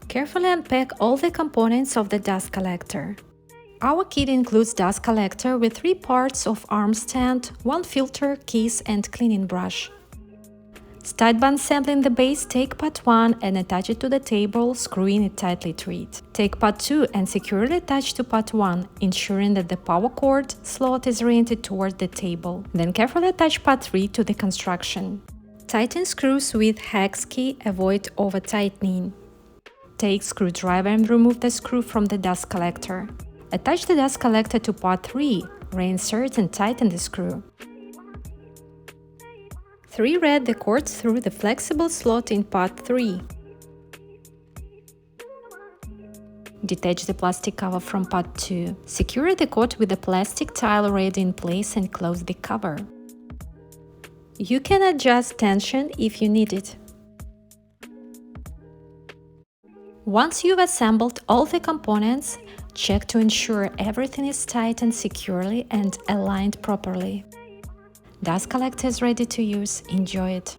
Carefully unpack all the components of the dust collector. Our kit includes dust collector with 3 parts of arm stand, 1 filter, case and cleaning brush. Start by assembling the base, take part 1 and attach it to the table, screwing it tightly to it. Take part 2 and securely attach to part 1, ensuring that the power cord slot is oriented toward the table. Then carefully attach part 3 to the construction. Tighten screws with hex key, avoid over-tightening. Take screwdriver and remove the screw from the dust collector. Attach the dust collector to part 3, reinsert and tighten the screw. 3-red the cord through the flexible slot in part 3. Detach the plastic cover from part 2. Secure the cord with the plastic tile already in place and close the cover. You can adjust tension if you need it. Once you've assembled all the components, check to ensure everything is tightened securely and aligned properly. Dust collector is ready to use. Enjoy it!